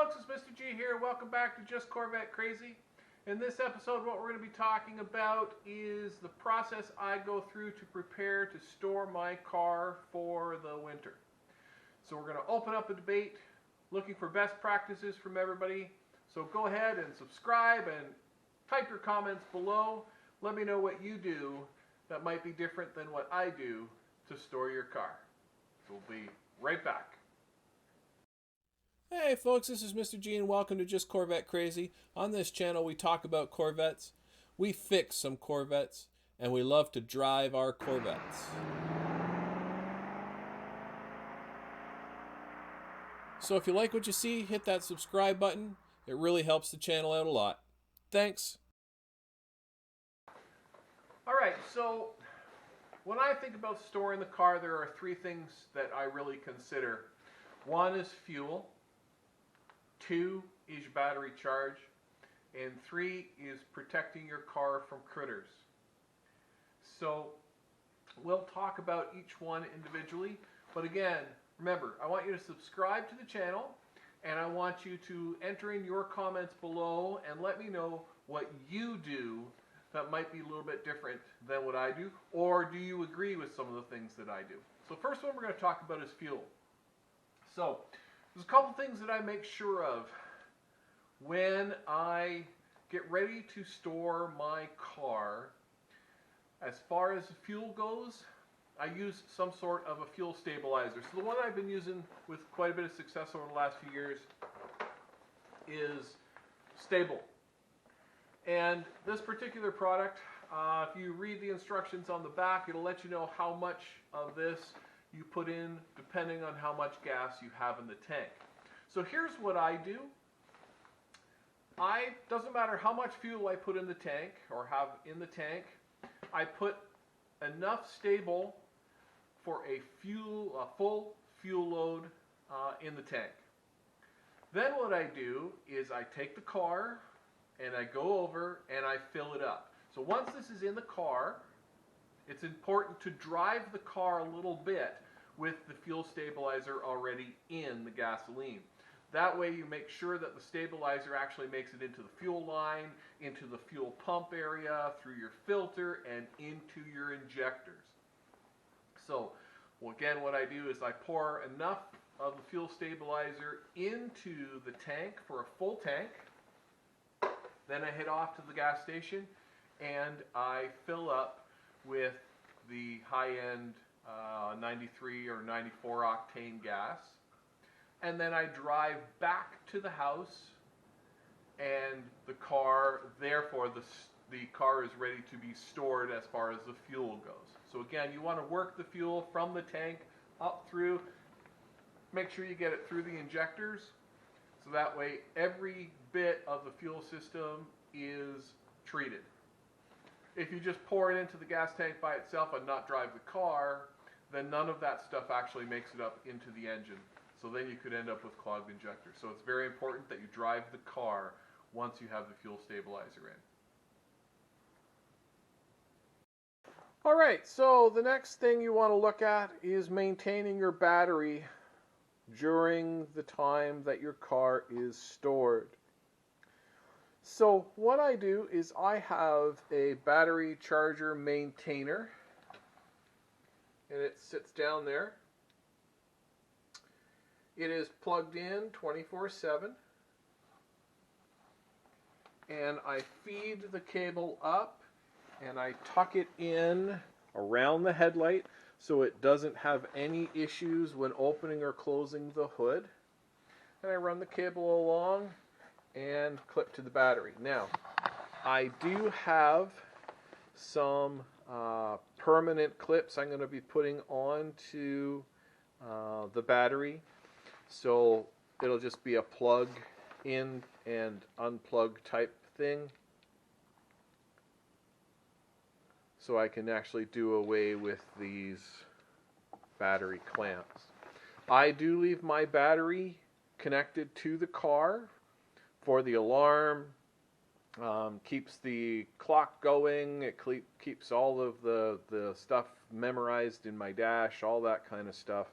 folks, it's Mr. G here. Welcome back to Just Corvette Crazy. In this episode, what we're going to be talking about is the process I go through to prepare to store my car for the winter. So we're going to open up a debate, looking for best practices from everybody. So go ahead and subscribe and type your comments below. Let me know what you do that might be different than what I do to store your car. So we'll be right back. Hey folks, this is Mr. G and welcome to Just Corvette Crazy. On this channel we talk about Corvettes, we fix some Corvettes, and we love to drive our Corvettes. So if you like what you see, hit that subscribe button. It really helps the channel out a lot. Thanks. Alright, so when I think about storing the car, there are three things that I really consider. One is fuel. 2 is your battery charge, and 3 is protecting your car from critters. So we'll talk about each one individually, but again, remember, I want you to subscribe to the channel, and I want you to enter in your comments below and let me know what you do that might be a little bit different than what I do, or do you agree with some of the things that I do. So first one we're going to talk about is fuel. So there's a couple things that I make sure of when I get ready to store my car. As far as fuel goes, I use some sort of a fuel stabilizer. So the one I've been using with quite a bit of success over the last few years is Stable. And this particular product, if you read the instructions on the back, it'll let you know how much of this you put in depending on how much gas you have in the tank. So here's what I do. Doesn't matter how much fuel I put in the tank or have in the tank, I put enough Stable for a full fuel load in the tank. Then what I do is I take the car and I go over and I fill it up. So once this is in the car, it's important to drive the car a little bit with the fuel stabilizer already in the gasoline. That way you make sure that the stabilizer actually makes it into the fuel line, into the fuel pump area, through your filter, and into your injectors. So, again, what I do is I pour enough of the fuel stabilizer into the tank for a full tank. Then I head off to the gas station and I fill up with the high-end 93 or 94 octane gas, and then I drive back to the house, and the car, therefore the car is ready to be stored as far as the fuel goes. So again, you want to work the fuel from the tank up through, make sure you get it through the injectors, so that way every bit of the fuel system is treated. If you just pour it into the gas tank by itself and not drive the car, then none of that stuff actually makes it up into the engine. So then you could end up with clogged injectors. So it's very important that you drive the car once you have the fuel stabilizer in. Alright, so the next thing you want to look at is maintaining your battery during the time that your car is stored. So what I do is I have a battery charger maintainer, and it sits down there. It is plugged in 24/7, and I feed the cable up and I tuck it in around the headlight so it doesn't have any issues when opening or closing the hood. And I run the cable along and clip to the battery. Now, I do have some permanent clips I'm going to be putting onto the battery, so it'll just be a plug in and unplug type thing, so I can actually do away with these battery clamps. I do leave my battery connected to the car for the alarm, keeps the clock going, it keeps all of the stuff memorized in my dash, all that kind of stuff.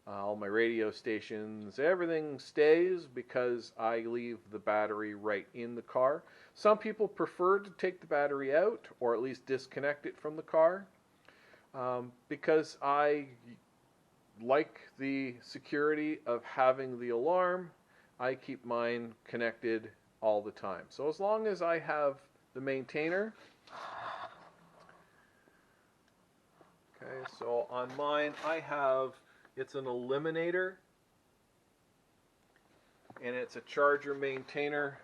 all my radio stations, everything stays because I leave the battery right in the car. Some people prefer to take the battery out or at least disconnect it from the car because I like the security of having the alarm. I keep mine connected all the time. So as long as I have the maintainer. Okay, so on mine I have, it's an eliminator and it's a charger maintainer,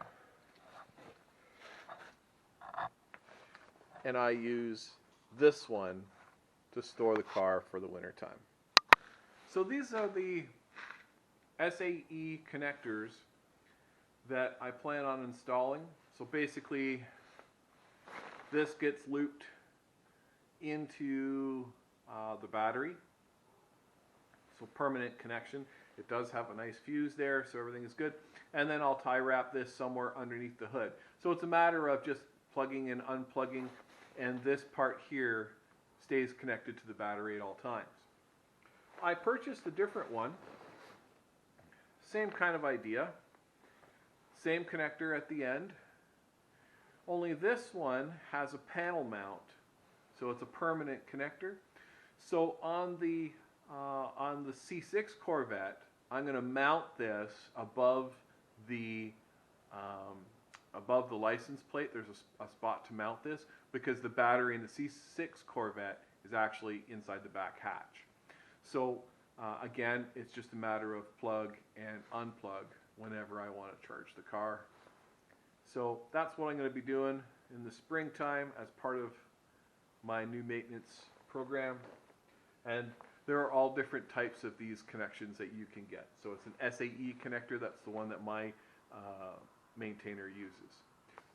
and I use this one to store the car for the winter time. So these are the SAE connectors that I plan on installing. So basically this gets looped into the battery, so permanent connection. It does have a nice fuse there, so everything is good. And then I'll tie wrap this somewhere underneath the hood. So it's a matter of just plugging and unplugging, and this part here stays connected to the battery at all times. I purchased a different one, same kind of idea, same connector at the end, only this one has a panel mount, so it's a permanent connector. So on the C6 Corvette, I'm going to mount this above the license plate. There's a spot to mount this because the battery in the C6 Corvette is actually inside the back hatch. So again, it's just a matter of plug and unplug whenever I want to charge the car. So that's what I'm going to be doing in the springtime as part of my new maintenance program. And there are all different types of these connections that you can get. So it's an SAE connector. That's the one that my maintainer uses.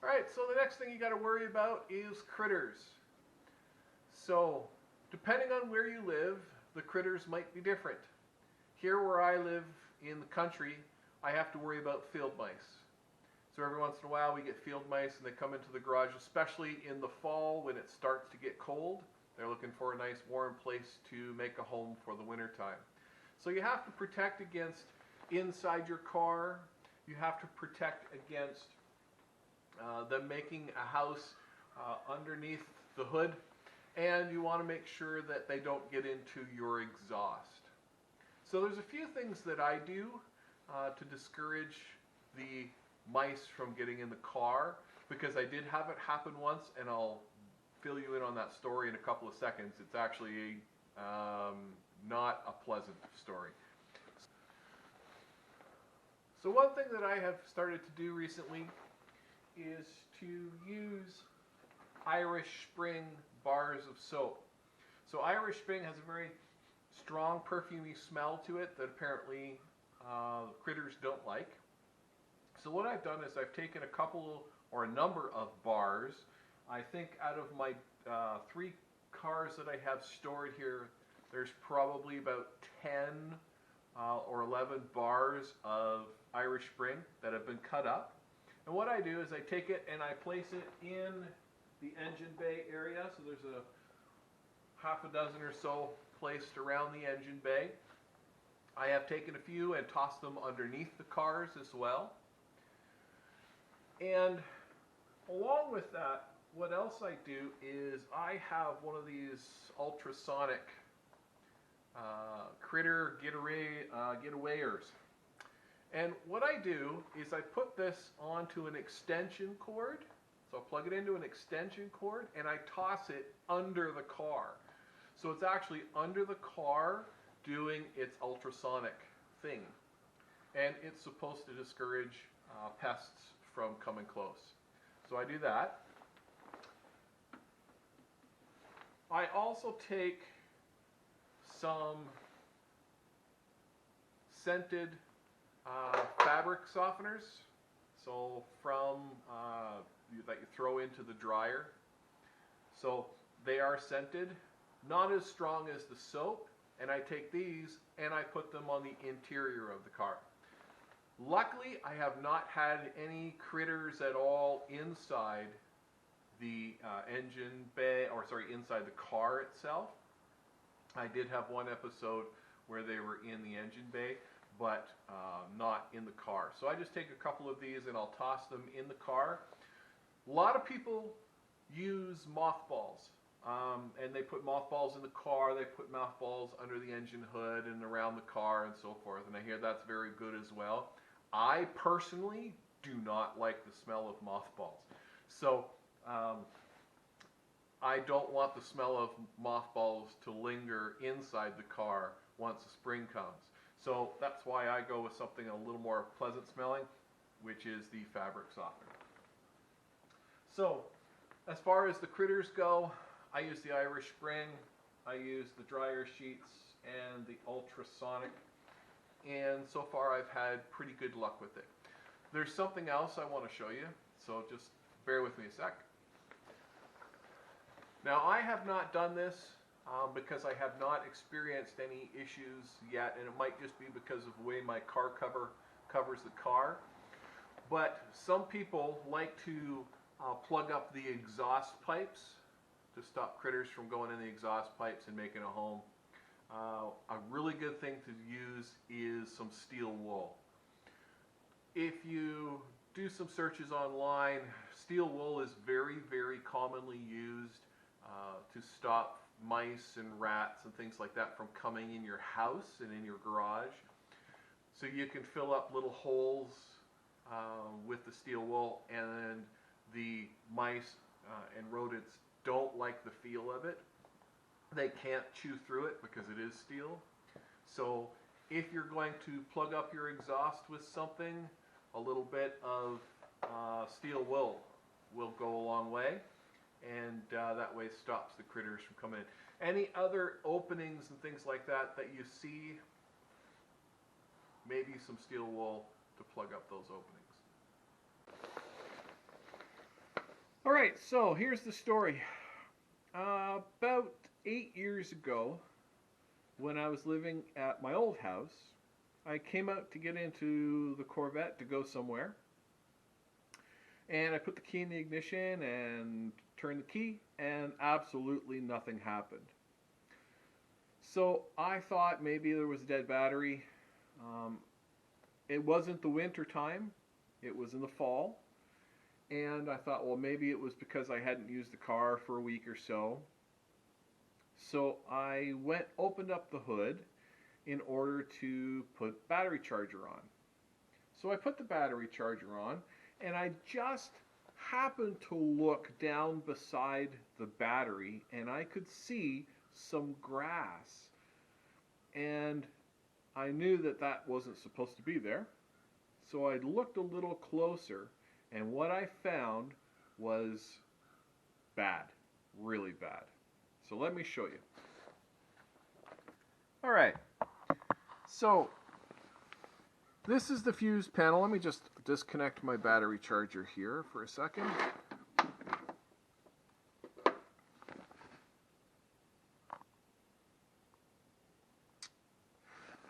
All right, so the next thing you got to worry about is critters. So depending on where you live, the critters might be different. Here where I live in the country, I have to worry about field mice. So every once in a while we get field mice and they come into the garage, especially in the fall when it starts to get cold. They're looking for a nice warm place to make a home for the winter time. So you have to protect against inside your car. You have to protect against them making a house underneath the hood. And you want to make sure that they don't get into your exhaust. So there's a few things that I do to discourage the mice from getting in the car, because I did have it happen once, and I'll fill you in on that story in a couple of seconds. It's actually not a pleasant story. So one thing that I have started to do recently is to use Irish Spring bars of soap. So Irish Spring has a very strong perfumey smell to it that apparently critters don't like. So what I've done is I've taken a couple or a number of bars. I think out of my 3 cars that I have stored here, there's probably about 10 or 11 bars of Irish Spring that have been cut up. And what I do is I take it and I place it in the engine bay area. So there's a half a dozen or so placed around the engine bay. I have taken a few and tossed them underneath the cars as well. And along with that, what else I do is I have one of these ultrasonic critter getawayers. And what I do is I put this onto an extension cord. So I plug it into an extension cord and I toss it under the car. So it's actually under the car doing its ultrasonic thing. And it's supposed to discourage pests from coming close. So I do that. I also take some scented fabric softeners, so from that you throw into the dryer. So they are scented, not as strong as the soap, and I take these and I put them on the interior of the car. Luckily, I have not had any critters at all inside the engine bay, or sorry, inside the car itself. I did have one episode where they were in the engine bay, but not in the car. So I just take a couple of these and I'll toss them in the car. A lot of people use mothballs, and they put mothballs in the car, they put mothballs under the engine hood and around the car and so forth, and I hear that's very good as well. I personally do not like the smell of mothballs. So I don't want the smell of mothballs to linger inside the car once the spring comes. So that's why I go with something a little more pleasant smelling, which is the fabric softener. So as far as the critters go, I use the Irish Spring, I use the dryer sheets and the ultrasonic, and so far I've had pretty good luck with it. There's something else I want to show you, so just bear with me a sec. Now I have not done this because I have not experienced any issues yet, and it might just be because of the way my car cover covers the car. But some people like to plug up the exhaust pipes to stop critters from going in the exhaust pipes and making a home. A really good thing to use is some steel wool. If you do some searches online, steel wool is very, very commonly used to stop mice and rats and things like that from coming in your house and in your garage. So you can fill up little holes with the steel wool, and the mice and rodents don't like the feel of it. They can't chew through it because it is steel. So if you're going to plug up your exhaust with something, a little bit of steel wool will go a long way, and that way stops the critters from coming in. Any other openings and things like that that you see, maybe some steel wool to plug up those openings. All right, so here's the story. About 8 years ago, when I was living at my old house, I came out to get into the Corvette to go somewhere. And I put the key in the ignition and turned the key, and absolutely nothing happened. So I thought maybe there was a dead battery. It wasn't the winter time, it was in the fall. And I thought, well, maybe it was because I hadn't used the car for a week or so. So I opened up the hood in order to put battery charger on. So I put the battery charger on, and I just happened to look down beside the battery, and I could see some grass. And I knew that that wasn't supposed to be there. So I looked a little closer, and what I found was bad, really bad. So let me show you. All right, so this is the fuse panel. Let me just disconnect my battery charger here for a second.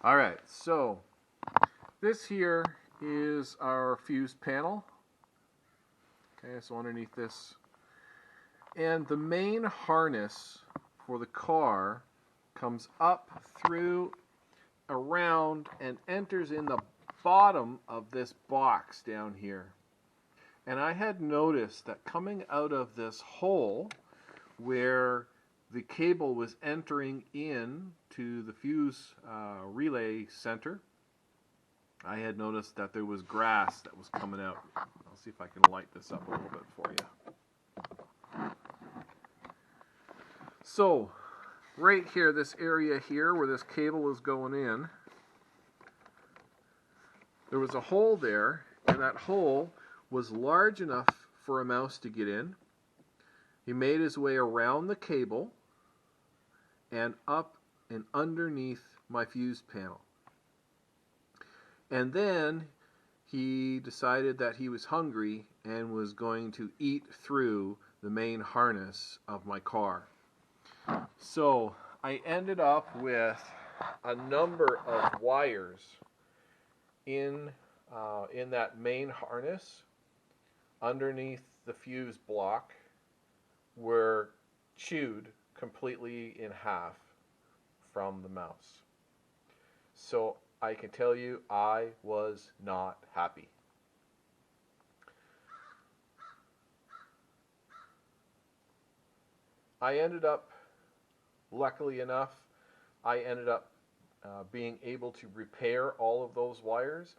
All right, so this here is our fuse panel. Okay, so underneath this. And the main harness for the car comes up through, around, and enters in the bottom of this box down here. And I had noticed that coming out of this hole where the cable was entering in to the fuse relay center, I had noticed that there was grass that was coming out. I'll see if I can light this up a little bit for you. So, right here, this area here where this cable is going in, there was a hole there, and that hole was large enough for a mouse to get in. He made his way around the cable and up and underneath my fuse panel. And then he decided that he was hungry and was going to eat through the main harness of my car. So I ended up with a number of wires in that main harness underneath the fuse block were chewed completely in half from the mouse. So I can tell you I was not happy. I ended up, luckily enough, I ended up being able to repair all of those wires.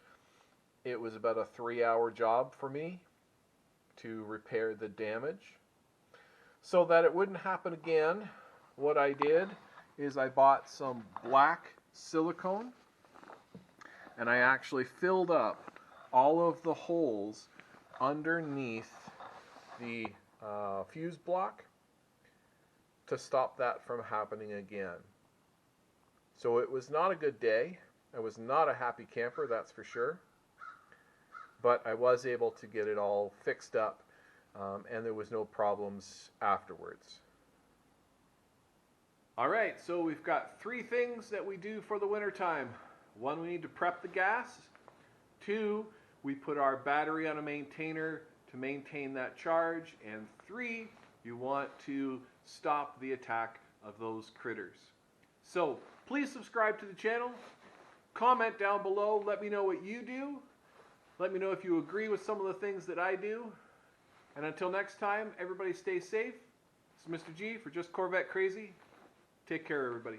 It was about a 3-hour job for me to repair the damage. So that it wouldn't happen again, what I did is I bought some black silicone and I actually filled up all of the holes underneath the fuse block to stop that from happening again. So it was not a good day. I was not a happy camper, that's for sure. But I was able to get it all fixed up, and there was no problems afterwards. Alright, so we've got 3 things that we do for the winter time. 1, we need to prep the gas. 2, we put our battery on a maintainer to maintain that charge. And 3, you want to stop the attack of those critters. So please subscribe to the channel, comment down below, let me know what you do, let me know if you agree with some of the things that I do, and until next time, everybody stay safe. This is Mr. G for Just Corvette Crazy. Take care, everybody.